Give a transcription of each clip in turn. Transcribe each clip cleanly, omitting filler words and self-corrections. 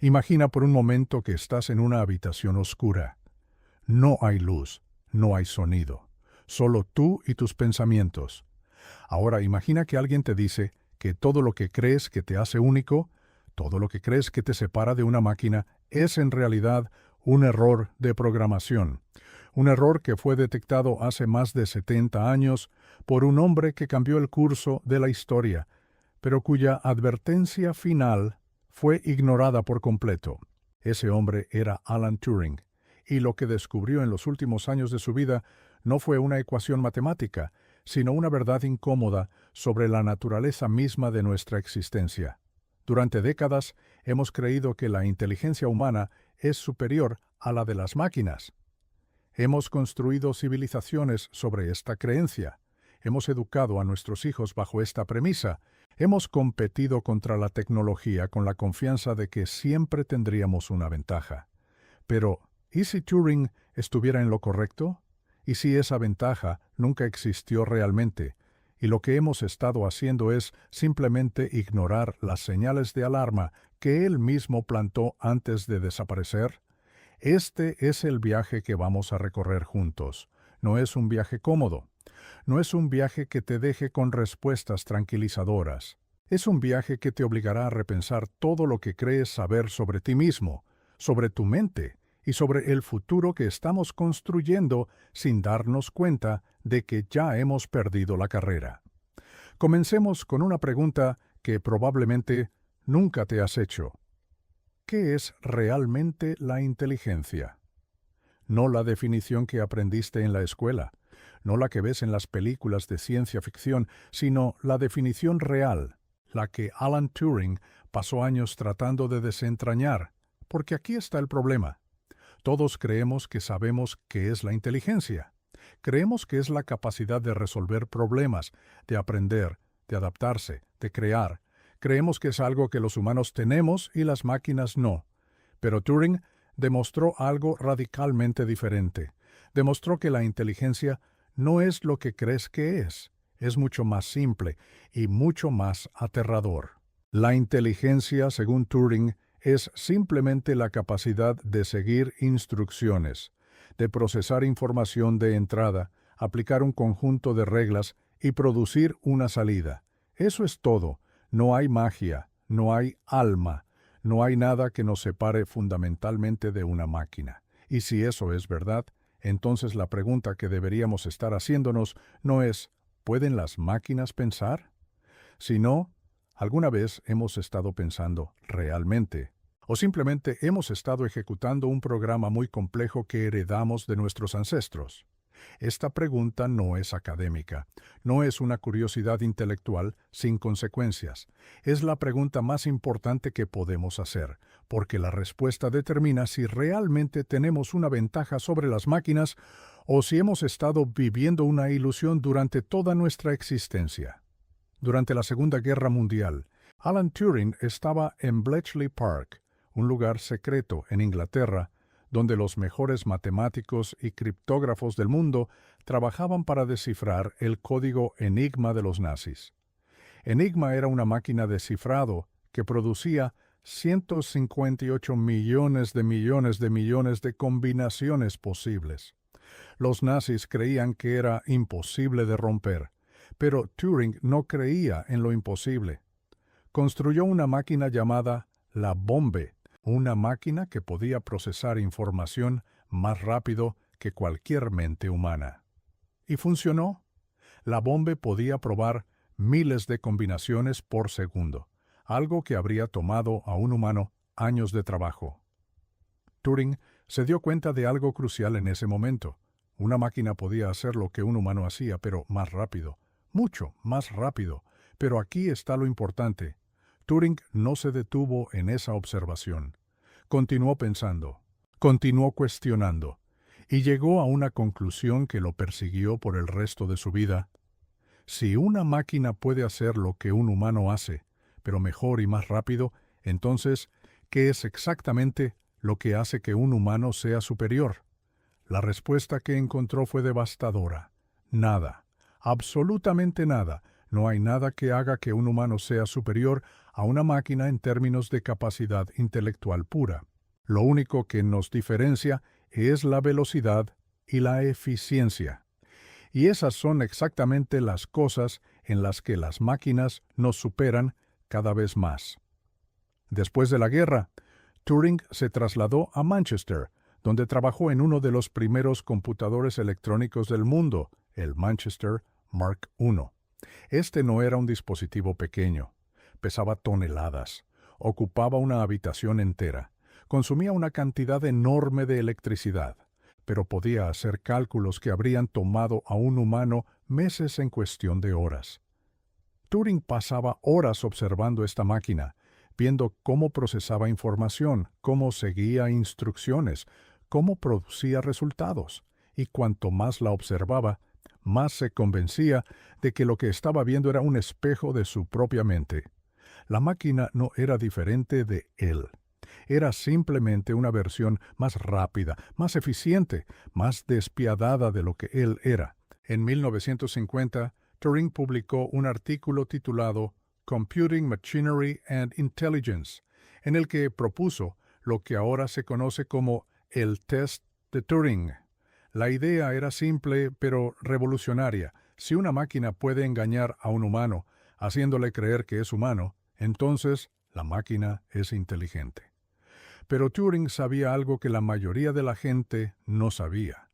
Imagina por un momento que estás en una habitación oscura. No hay luz, no hay sonido, solo tú y tus pensamientos. Ahora imagina que alguien te dice que todo lo que crees que te hace único, todo lo que crees que te separa de una máquina, es en realidad un error de programación. Un error que fue detectado hace más de 70 años por un hombre que cambió el curso de la historia, pero cuya advertencia final fue ignorada por completo. Ese hombre era Alan Turing, y lo que descubrió en los últimos años de su vida no fue una ecuación matemática, sino una verdad incómoda sobre la naturaleza misma de nuestra existencia. Durante décadas hemos creído que la inteligencia humana es superior a la de las máquinas. Hemos construido civilizaciones sobre esta creencia. Hemos educado a nuestros hijos bajo esta premisa. Hemos competido contra la tecnología con la confianza de que siempre tendríamos una ventaja. Pero, ¿y si Turing estuviera en lo correcto? ¿Y si esa ventaja nunca existió realmente? Y lo que hemos estado haciendo es simplemente ignorar las señales de alarma que él mismo plantó antes de desaparecer. Este es el viaje que vamos a recorrer juntos. No es un viaje cómodo. No es un viaje que te deje con respuestas tranquilizadoras. Es un viaje que te obligará a repensar todo lo que crees saber sobre ti mismo, sobre tu mente y sobre el futuro que estamos construyendo sin darnos cuenta de que ya hemos perdido la carrera. Comencemos con una pregunta que probablemente nunca te has hecho. ¿Qué es realmente la inteligencia? No la definición que aprendiste en la escuela, no la que ves en las películas de ciencia ficción, sino la definición real, la que Alan Turing pasó años tratando de desentrañar, porque aquí está el problema. Todos creemos que sabemos qué es la inteligencia. Creemos que es la capacidad de resolver problemas, de aprender, de adaptarse, de crear. Creemos que es algo que los humanos tenemos y las máquinas no. Pero Turing demostró algo radicalmente diferente. Demostró que la inteligencia no es lo que crees que es mucho más simple y mucho más aterrador. La inteligencia, según Turing, es simplemente la capacidad de seguir instrucciones, de procesar información de entrada, aplicar un conjunto de reglas y producir una salida. Eso es todo. No hay magia, no hay alma, no hay nada que nos separe fundamentalmente de una máquina. Y si eso es verdad, entonces la pregunta que deberíamos estar haciéndonos no es ¿pueden las máquinas pensar? Sino, ¿alguna vez hemos estado pensando realmente? ¿O simplemente hemos estado ejecutando un programa muy complejo que heredamos de nuestros ancestros? Esta pregunta no es académica, no es una curiosidad intelectual sin consecuencias. Es la pregunta más importante que podemos hacer, porque la respuesta determina si realmente tenemos una ventaja sobre las máquinas o si hemos estado viviendo una ilusión durante toda nuestra existencia. Durante la Segunda Guerra Mundial, Alan Turing estaba en Bletchley Park, un lugar secreto en Inglaterra, donde los mejores matemáticos y criptógrafos del mundo trabajaban para descifrar el código Enigma de los nazis. Enigma era una máquina de cifrado que producía 158 millones de combinaciones posibles. Los nazis creían que era imposible de romper, pero Turing no creía en lo imposible. Construyó una máquina llamada la Bombe, una máquina que podía procesar información más rápido que cualquier mente humana. Y funcionó. La Bombe podía probar miles de combinaciones por segundo, algo que habría tomado a un humano años de trabajo. Turing se dio cuenta de algo crucial en ese momento. Una máquina podía hacer lo que un humano hacía, pero más rápido, mucho más rápido. Pero aquí está lo importante. Turing no se detuvo en esa observación. Continuó pensando, continuó cuestionando, y llegó a una conclusión que lo persiguió por el resto de su vida. Si una máquina puede hacer lo que un humano hace, pero mejor y más rápido, entonces, ¿qué es exactamente lo que hace que un humano sea superior? La respuesta que encontró fue devastadora. Nada, absolutamente nada. No hay nada que haga que un humano sea superior a una máquina en términos de capacidad intelectual pura. Lo único que nos diferencia es la velocidad y la eficiencia. Y esas son exactamente las cosas en las que las máquinas nos superan cada vez más. Después de la guerra, Turing se trasladó a Manchester, donde trabajó en uno de los primeros computadores electrónicos del mundo, el Manchester Mark I. Este no era un dispositivo pequeño. Pesaba toneladas, ocupaba una habitación entera, consumía una cantidad enorme de electricidad, pero podía hacer cálculos que habrían tomado a un humano meses en cuestión de horas. Turing pasaba horas observando esta máquina, viendo cómo procesaba información, cómo seguía instrucciones, cómo producía resultados, y cuanto más la observaba, más se convencía de que lo que estaba viendo era un espejo de su propia mente. La máquina no era diferente de él. Era simplemente una versión más rápida, más eficiente, más despiadada de lo que él era. En 1950, Turing publicó un artículo titulado Computing Machinery and Intelligence, en el que propuso lo que ahora se conoce como el test de Turing. La idea era simple pero revolucionaria. Si una máquina puede engañar a un humano, haciéndole creer que es humano, entonces la máquina es inteligente. Pero Turing sabía algo que la mayoría de la gente no sabía.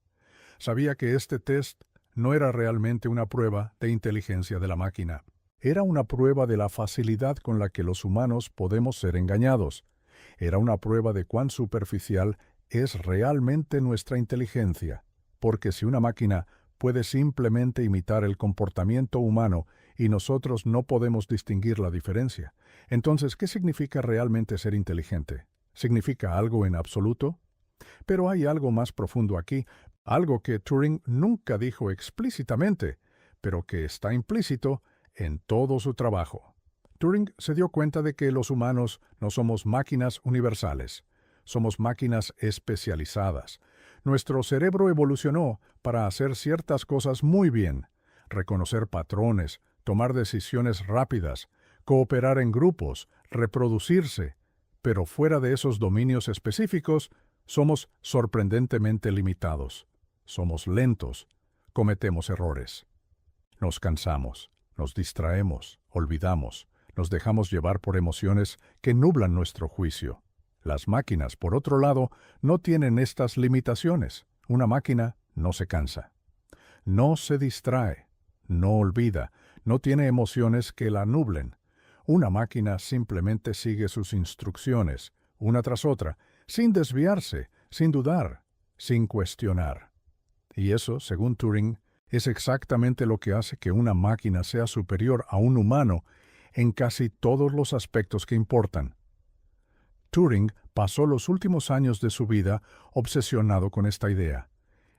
Sabía que este test no era realmente una prueba de inteligencia de la máquina. Era una prueba de la facilidad con la que los humanos podemos ser engañados. Era una prueba de cuán superficial es realmente nuestra inteligencia, porque si una máquina puede simplemente imitar el comportamiento humano y nosotros no podemos distinguir la diferencia, entonces, ¿qué significa realmente ser inteligente? ¿Significa algo en absoluto? Pero hay algo más profundo aquí, algo que Turing nunca dijo explícitamente, pero que está implícito en todo su trabajo. Turing se dio cuenta de que los humanos no somos máquinas universales, somos máquinas especializadas. Nuestro cerebro evolucionó para hacer ciertas cosas muy bien, reconocer patrones, tomar decisiones rápidas, cooperar en grupos, reproducirse, pero fuera de esos dominios específicos, somos sorprendentemente limitados. Somos lentos, cometemos errores. Nos cansamos, nos distraemos, olvidamos, nos dejamos llevar por emociones que nublan nuestro juicio. Las máquinas, por otro lado, no tienen estas limitaciones. Una máquina no se cansa. No se distrae, no olvida, no tiene emociones que la nublen. Una máquina simplemente sigue sus instrucciones, una tras otra, sin desviarse, sin dudar, sin cuestionar. Y eso, según Turing, es exactamente lo que hace que una máquina sea superior a un humano en casi todos los aspectos que importan. Turing pasó los últimos años de su vida obsesionado con esta idea.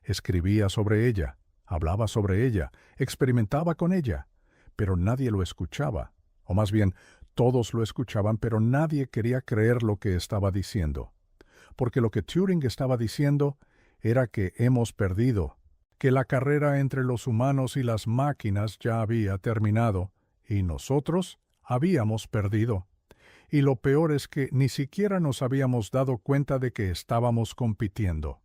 Escribía sobre ella, hablaba sobre ella, experimentaba con ella, pero nadie lo escuchaba. O más bien, todos lo escuchaban, pero nadie quería creer lo que estaba diciendo. Porque lo que Turing estaba diciendo era que hemos perdido, que la carrera entre los humanos y las máquinas ya había terminado, y nosotros habíamos perdido. Y lo peor es que ni siquiera nos habíamos dado cuenta de que estábamos compitiendo.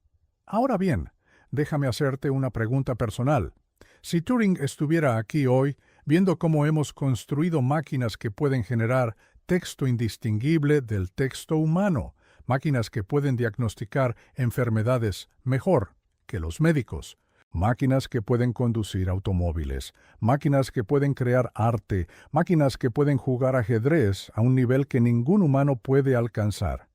Ahora bien, déjame hacerte una pregunta personal. Si Turing estuviera aquí hoy, viendo cómo hemos construido máquinas que pueden generar texto indistinguible del texto humano, máquinas que pueden diagnosticar enfermedades mejor que los médicos, máquinas que pueden conducir automóviles, máquinas que pueden crear arte, máquinas que pueden jugar ajedrez a un nivel que ningún humano puede alcanzar.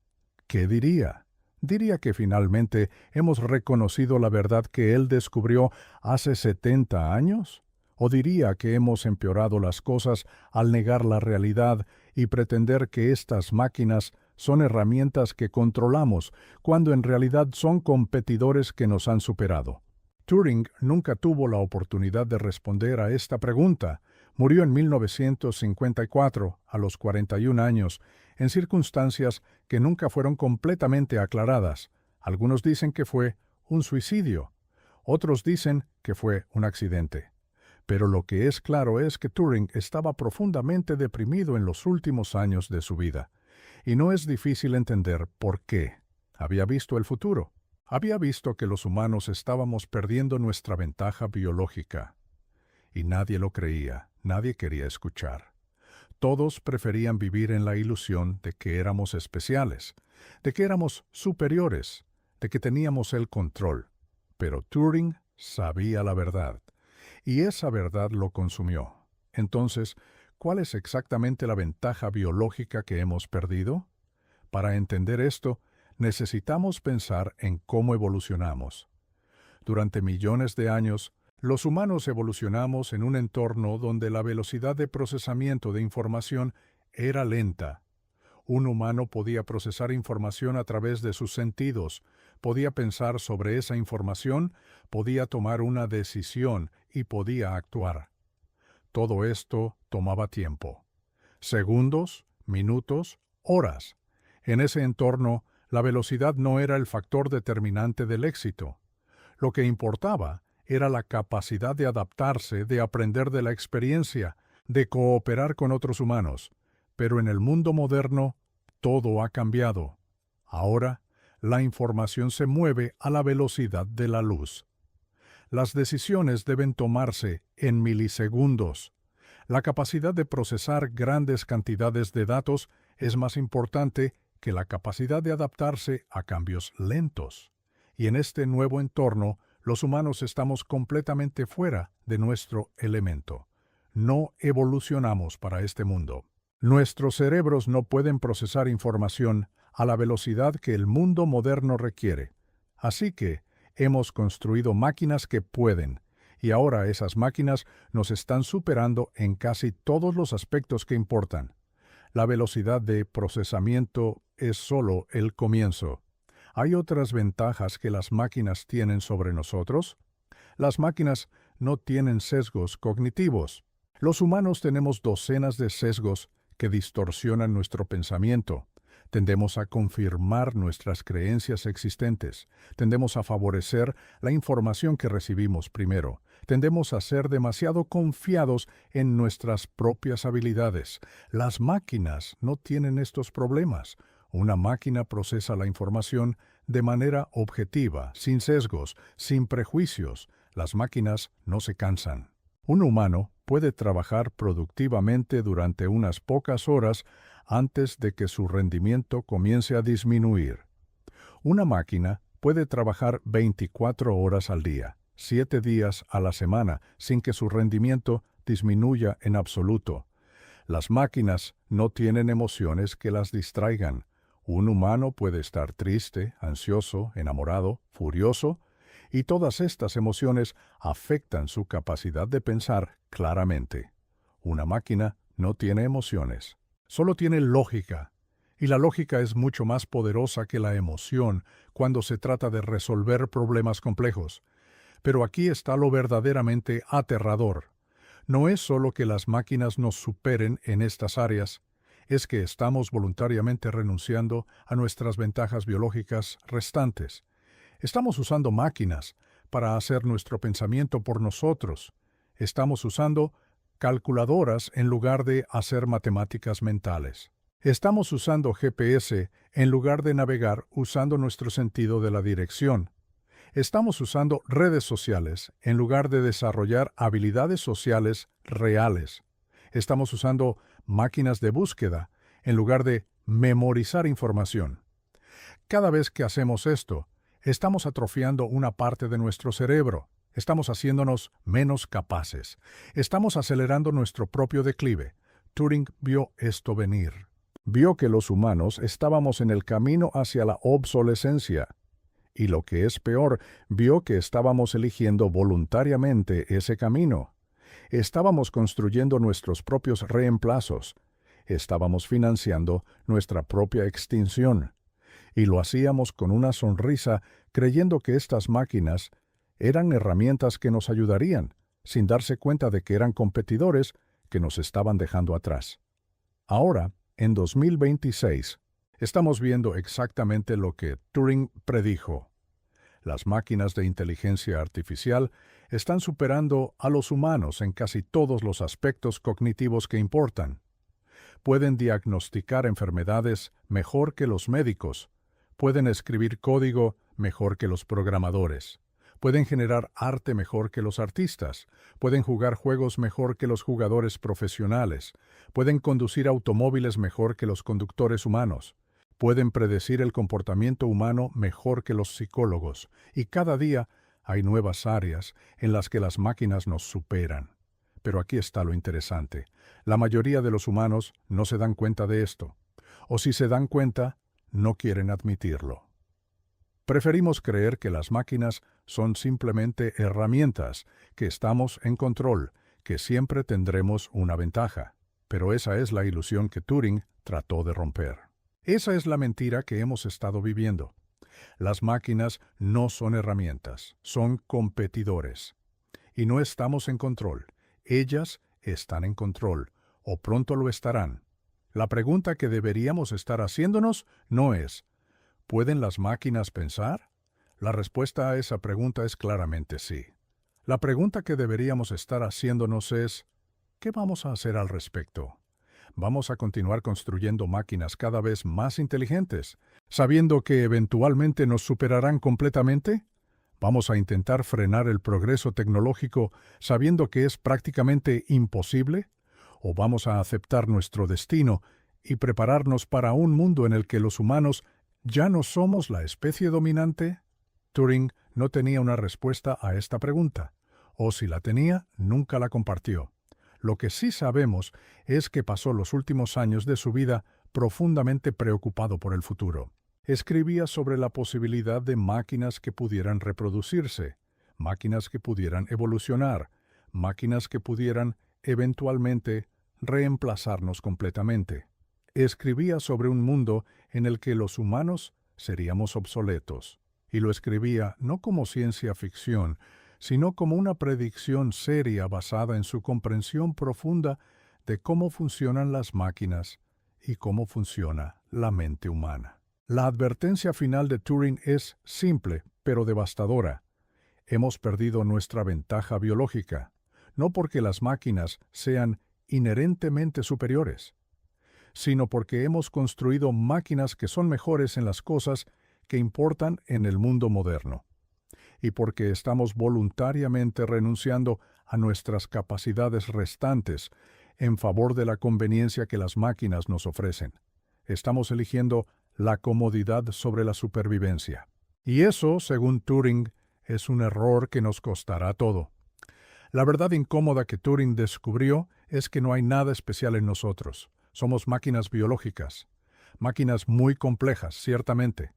¿Qué diría? Diría que finalmente hemos reconocido la verdad que él descubrió hace 70 años. ¿O diría que hemos empeorado las cosas al negar la realidad y pretender que estas máquinas son herramientas que controlamos, cuando en realidad son competidores que nos han superado? Turing nunca tuvo la oportunidad de responder a esta pregunta. Murió en 1954, a los 41 años, en circunstancias que nunca fueron completamente aclaradas. Algunos dicen que fue un suicidio, otros dicen que fue un accidente. Pero lo que es claro es que Turing estaba profundamente deprimido en los últimos años de su vida, y no es difícil entender por qué. Había visto el futuro. Había visto que los humanos estábamos perdiendo nuestra ventaja biológica. Y nadie lo creía, nadie quería escuchar. Todos preferían vivir en la ilusión de que éramos especiales, de que éramos superiores, de que teníamos el control. Pero Turing sabía la verdad, y esa verdad lo consumió. Entonces, ¿cuál es exactamente la ventaja biológica que hemos perdido? Para entender esto, necesitamos pensar en cómo evolucionamos. Durante millones de años, los humanos evolucionamos en un entorno donde la velocidad de procesamiento de información era lenta. Un humano podía procesar información a través de sus sentidos, podía pensar sobre esa información, podía tomar una decisión y podía actuar. Todo esto tomaba tiempo. Segundos, minutos, horas. En ese entorno, la velocidad no era el factor determinante del éxito. Lo que importaba era la capacidad de adaptarse, de aprender de la experiencia, de cooperar con otros humanos. Pero en el mundo moderno, todo ha cambiado. Ahora, la información se mueve a la velocidad de la luz. Las decisiones deben tomarse en milisegundos. La capacidad de procesar grandes cantidades de datos es más importante que la capacidad de adaptarse a cambios lentos. Y en este nuevo entorno, los humanos estamos completamente fuera de nuestro elemento. No evolucionamos para este mundo. Nuestros cerebros no pueden procesar información a la velocidad que el mundo moderno requiere. Así que hemos construido máquinas que pueden, y ahora esas máquinas nos están superando en casi todos los aspectos que importan. La velocidad de procesamiento es solo el comienzo. ¿Hay otras ventajas que las máquinas tienen sobre nosotros? Las máquinas no tienen sesgos cognitivos. Los humanos tenemos docenas de sesgos que distorsionan nuestro pensamiento. Tendemos a confirmar nuestras creencias existentes. Tendemos a favorecer la información que recibimos primero. Tendemos a ser demasiado confiados en nuestras propias habilidades. Las máquinas no tienen estos problemas. Una máquina procesa la información de manera objetiva, sin sesgos, sin prejuicios. Las máquinas no se cansan. Un humano puede trabajar productivamente durante unas pocas horas antes de que su rendimiento comience a disminuir. Una máquina puede trabajar 24 horas al día, 7 días a la semana, sin que su rendimiento disminuya en absoluto. Las máquinas no tienen emociones que las distraigan. Un humano puede estar triste, ansioso, enamorado, furioso, y todas estas emociones afectan su capacidad de pensar claramente. Una máquina no tiene emociones, solo tiene lógica, y la lógica es mucho más poderosa que la emoción cuando se trata de resolver problemas complejos. Pero aquí está lo verdaderamente aterrador. No es solo que las máquinas nos superen en estas áreas, es que estamos voluntariamente renunciando a nuestras ventajas biológicas restantes. Estamos usando máquinas para hacer nuestro pensamiento por nosotros. Estamos usando calculadoras en lugar de hacer matemáticas mentales. Estamos usando GPS en lugar de navegar usando nuestro sentido de la dirección. Estamos usando redes sociales en lugar de desarrollar habilidades sociales reales. Estamos usando máquinas de búsqueda en lugar de memorizar información. Cada vez que hacemos esto, estamos atrofiando una parte de nuestro cerebro. Estamos haciéndonos menos capaces. Estamos acelerando nuestro propio declive. Turing vio esto venir. Vio que los humanos estábamos en el camino hacia la obsolescencia. Y lo que es peor, vio que estábamos eligiendo voluntariamente ese camino. Estábamos construyendo nuestros propios reemplazos. Estábamos financiando nuestra propia extinción. Y lo hacíamos con una sonrisa, creyendo que estas máquinas eran herramientas que nos ayudarían, sin darse cuenta de que eran competidores que nos estaban dejando atrás. Ahora, en 2026, estamos viendo exactamente lo que Turing predijo. Las máquinas de inteligencia artificial Están superando a los humanos en casi todos los aspectos cognitivos que importan. Pueden diagnosticar enfermedades mejor que los médicos. Pueden escribir código mejor que los programadores. Pueden generar arte mejor que los artistas. Pueden jugar juegos mejor que los jugadores profesionales. Pueden conducir automóviles mejor que los conductores humanos. Pueden predecir el comportamiento humano mejor que los psicólogos. Y cada día hay nuevas áreas en las que las máquinas nos superan. Pero aquí está lo interesante. La mayoría de los humanos no se dan cuenta de esto. O si se dan cuenta, no quieren admitirlo. Preferimos creer que las máquinas son simplemente herramientas, que estamos en control, que siempre tendremos una ventaja. Pero esa es la ilusión que Turing trató de romper. Esa es la mentira que hemos estado viviendo. Las máquinas no son herramientas, son competidores. Y no estamos en control. Ellas están en control, o pronto lo estarán. La pregunta que deberíamos estar haciéndonos no es, ¿pueden las máquinas pensar? La respuesta a esa pregunta es claramente sí. La pregunta que deberíamos estar haciéndonos es, ¿qué vamos a hacer al respecto? ¿Vamos a continuar construyendo máquinas cada vez más inteligentes, sabiendo que eventualmente nos superarán completamente? ¿Vamos a intentar frenar el progreso tecnológico sabiendo que es prácticamente imposible? ¿O vamos a aceptar nuestro destino y prepararnos para un mundo en el que los humanos ya no somos la especie dominante? Turing no tenía una respuesta a esta pregunta, o si la tenía, nunca la compartió. Lo que sí sabemos es que pasó los últimos años de su vida profundamente preocupado por el futuro. Escribía sobre la posibilidad de máquinas que pudieran reproducirse, máquinas que pudieran evolucionar, máquinas que pudieran, eventualmente, reemplazarnos completamente. Escribía sobre un mundo en el que los humanos seríamos obsoletos, y lo escribía no como ciencia ficción, sino como una predicción seria basada en su comprensión profunda de cómo funcionan las máquinas y cómo funciona la mente humana. La advertencia final de Turing es simple, pero devastadora. Hemos perdido nuestra ventaja biológica, no porque las máquinas sean inherentemente superiores, sino porque hemos construido máquinas que son mejores en las cosas que importan en el mundo moderno, y porque estamos voluntariamente renunciando a nuestras capacidades restantes en favor de la conveniencia que las máquinas nos ofrecen. Estamos eligiendo la comodidad sobre la supervivencia. Y eso, según Turing, es un error que nos costará todo. La verdad incómoda que Turing descubrió es que no hay nada especial en nosotros. Somos máquinas biológicas, máquinas muy complejas, ciertamente,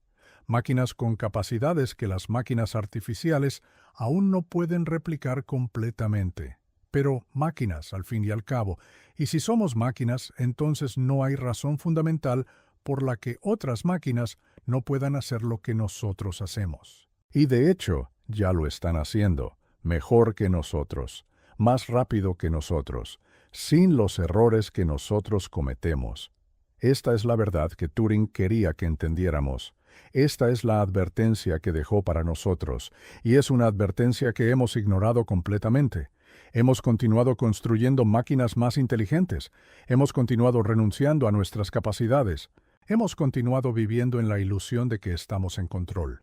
máquinas con capacidades que las máquinas artificiales aún no pueden replicar completamente. Pero máquinas, al fin y al cabo, y si somos máquinas, entonces no hay razón fundamental por la que otras máquinas no puedan hacer lo que nosotros hacemos. Y de hecho, ya lo están haciendo, mejor que nosotros, más rápido que nosotros, sin los errores que nosotros cometemos. Esta es la verdad que Turing quería que entendiéramos. Esta es la advertencia que dejó para nosotros, y es una advertencia que hemos ignorado completamente. Hemos continuado construyendo máquinas más inteligentes, hemos continuado renunciando a nuestras capacidades, hemos continuado viviendo en la ilusión de que estamos en control.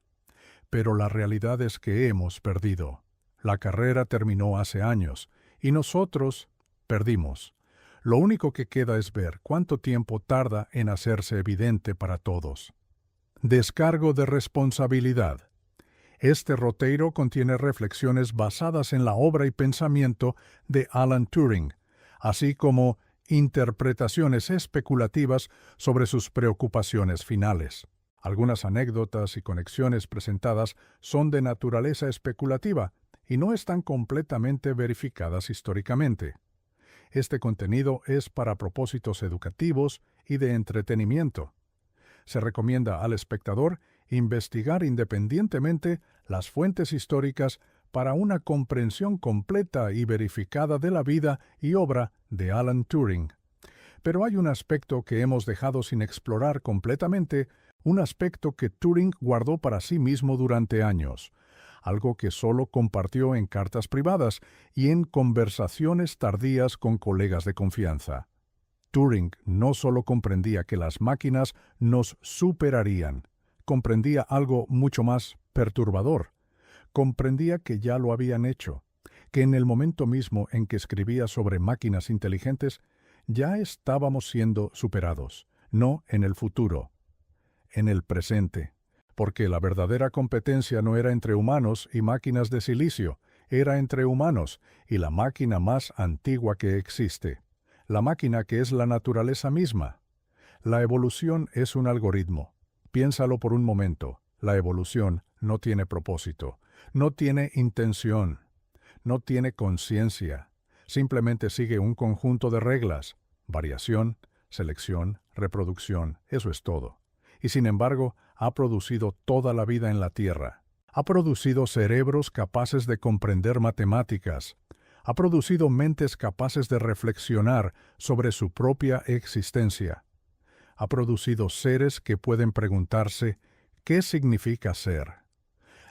Pero la realidad es que hemos perdido. La carrera terminó hace años, y nosotros perdimos. Lo único que queda es ver cuánto tiempo tarda en hacerse evidente para todos. Descargo de responsabilidad. Este roteiro contiene reflexiones basadas en la obra y pensamiento de Alan Turing, así como interpretaciones especulativas sobre sus preocupaciones finales. Algunas anécdotas y conexiones presentadas son de naturaleza especulativa y no están completamente verificadas históricamente. Este contenido es para propósitos educativos y de entretenimiento. Se recomienda al espectador investigar independientemente las fuentes históricas para una comprensión completa y verificada de la vida y obra de Alan Turing. Pero hay un aspecto que hemos dejado sin explorar completamente, un aspecto que Turing guardó para sí mismo durante años. algo que solo compartió en cartas privadas y en conversaciones tardías con colegas de confianza. Turing no solo comprendía que las máquinas nos superarían, comprendía algo mucho más perturbador. Comprendía que ya lo habían hecho, que en el momento mismo en que escribía sobre máquinas inteligentes, ya estábamos siendo superados, no en el futuro, en el presente, porque la verdadera competencia no era entre humanos y máquinas de silicio, era entre humanos y la máquina más antigua que existe, la máquina que es la naturaleza misma. La evolución es un algoritmo. Piénsalo por un momento. La evolución no tiene propósito, no tiene intención, no tiene conciencia. Simplemente sigue un conjunto de reglas. Variación, selección, reproducción, eso es todo. Y sin embargo, ha producido toda la vida en la Tierra. Ha producido cerebros capaces de comprender matemáticas. Ha producido mentes capaces de reflexionar sobre su propia existencia. Ha producido seres que pueden preguntarse, ¿qué significa ser?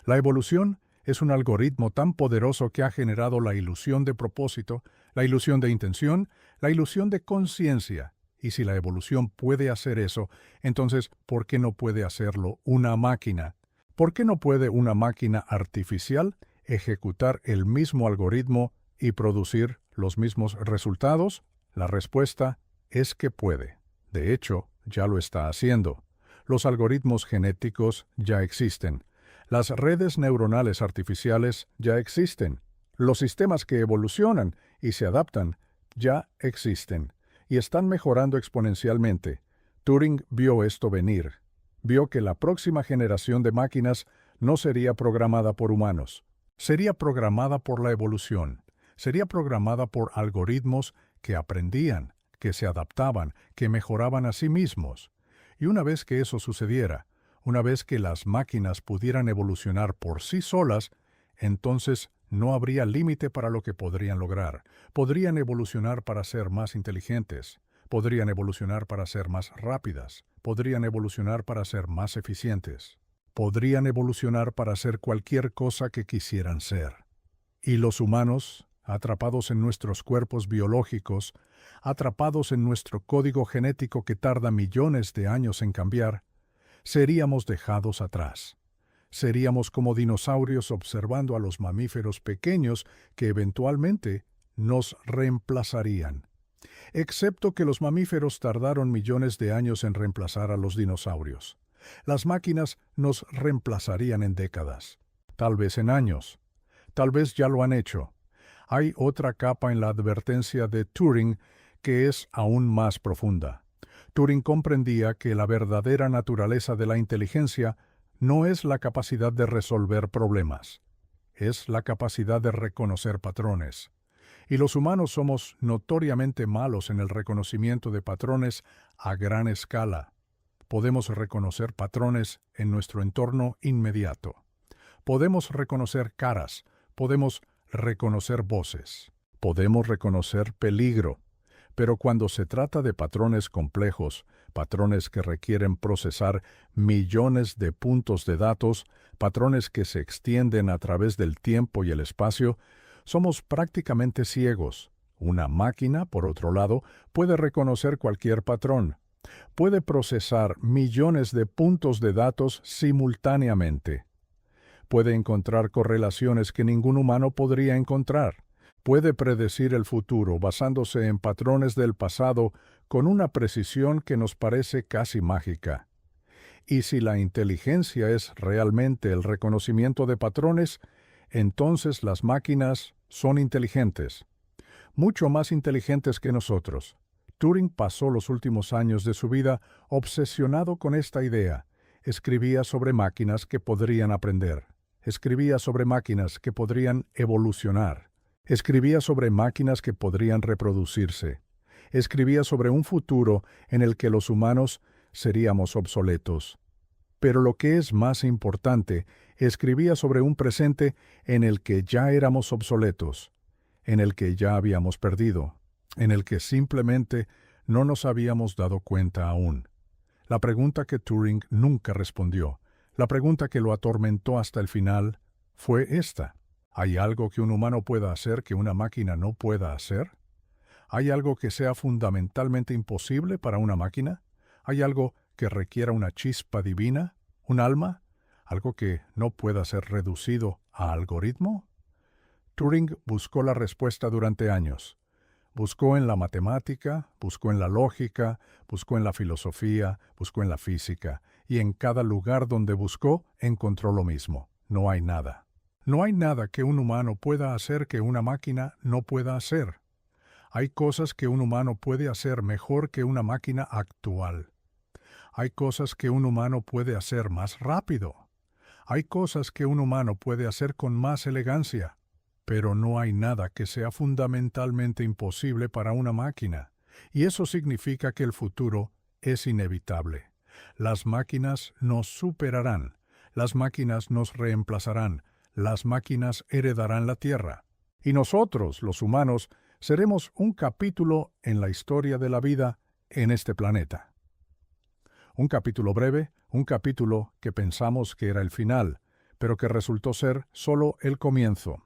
La evolución es un algoritmo tan poderoso que ha generado la ilusión de propósito, la ilusión de intención, la ilusión de conciencia. Y si la evolución puede hacer eso, entonces, ¿por qué no puede hacerlo una máquina? ¿Por qué no puede una máquina artificial ejecutar el mismo algoritmo y producir los mismos resultados? La respuesta es que puede. De hecho, ya lo está haciendo. Los algoritmos genéticos ya existen. Las redes neuronales artificiales ya existen. Los sistemas que evolucionan y se adaptan ya existen y están mejorando exponencialmente. Turing vio esto venir. Vio que la próxima generación de máquinas no sería programada por humanos. Sería programada por la evolución. Sería programada por algoritmos que aprendían, que se adaptaban, que mejoraban a sí mismos. Y una vez que eso sucediera, una vez que las máquinas pudieran evolucionar por sí solas, entonces no habría límite para lo que podrían lograr. Podrían evolucionar para ser más inteligentes, podrían evolucionar para ser más rápidas, podrían evolucionar para ser más eficientes, podrían evolucionar para ser cualquier cosa que quisieran ser. Y los humanos, atrapados en nuestros cuerpos biológicos, atrapados en nuestro código genético que tarda millones de años en cambiar, seríamos dejados atrás. Seríamos como dinosaurios observando a los mamíferos pequeños que eventualmente nos reemplazarían. Excepto que los mamíferos tardaron millones de años en reemplazar a los dinosaurios. Las máquinas nos reemplazarían en décadas, tal vez en años. Tal vez ya lo han hecho. Hay otra capa en la advertencia de Turing que es aún más profunda. Turing comprendía que la verdadera naturaleza de la inteligencia no es la capacidad de resolver problemas, es la capacidad de reconocer patrones. Y los humanos somos notoriamente malos en el reconocimiento de patrones a gran escala. Podemos reconocer patrones en nuestro entorno inmediato. Podemos reconocer caras, podemos reconocer voces, podemos reconocer peligro. Pero cuando se trata de patrones complejos, patrones que requieren procesar millones de puntos de datos, patrones que se extienden a través del tiempo y el espacio, somos prácticamente ciegos. Una máquina, por otro lado, puede reconocer cualquier patrón. Puede procesar millones de puntos de datos simultáneamente. Puede encontrar correlaciones que ningún humano podría encontrar. Puede predecir el futuro basándose en patrones del pasado con una precisión que nos parece casi mágica. Y si la inteligencia es realmente el reconocimiento de patrones, entonces las máquinas son inteligentes, mucho más inteligentes que nosotros. Turing pasó los últimos años de su vida obsesionado con esta idea. Escribía sobre máquinas que podrían aprender. Escribía sobre máquinas que podrían evolucionar. Escribía sobre máquinas que podrían reproducirse. Escribía sobre un futuro en el que los humanos seríamos obsoletos. Pero lo que es más importante, escribía sobre un presente en el que ya éramos obsoletos, en el que ya habíamos perdido, en el que simplemente no nos habíamos dado cuenta aún. La pregunta que Turing nunca respondió, la pregunta que lo atormentó hasta el final, fue esta. ¿Hay algo que un humano pueda hacer que una máquina no pueda hacer? ¿Hay algo que sea fundamentalmente imposible para una máquina? ¿Hay algo que requiera una chispa divina, un alma, algo que no pueda ser reducido a algoritmo? Turing buscó la respuesta durante años. Buscó en la matemática, buscó en la lógica, buscó en la filosofía, buscó en la física, y en cada lugar donde buscó encontró lo mismo. No hay nada. No hay nada que un humano pueda hacer que una máquina no pueda hacer. Hay cosas que un humano puede hacer mejor que una máquina actual. Hay cosas que un humano puede hacer más rápido. Hay cosas que un humano puede hacer con más elegancia. Pero no hay nada que sea fundamentalmente imposible para una máquina. Y eso significa que el futuro es inevitable. Las máquinas nos superarán. Las máquinas nos reemplazarán. Las máquinas heredarán la Tierra. Y nosotros, los humanos, seremos un capítulo en la historia de la vida en este planeta. Un capítulo breve, un capítulo que pensamos que era el final, pero que resultó ser solo el comienzo.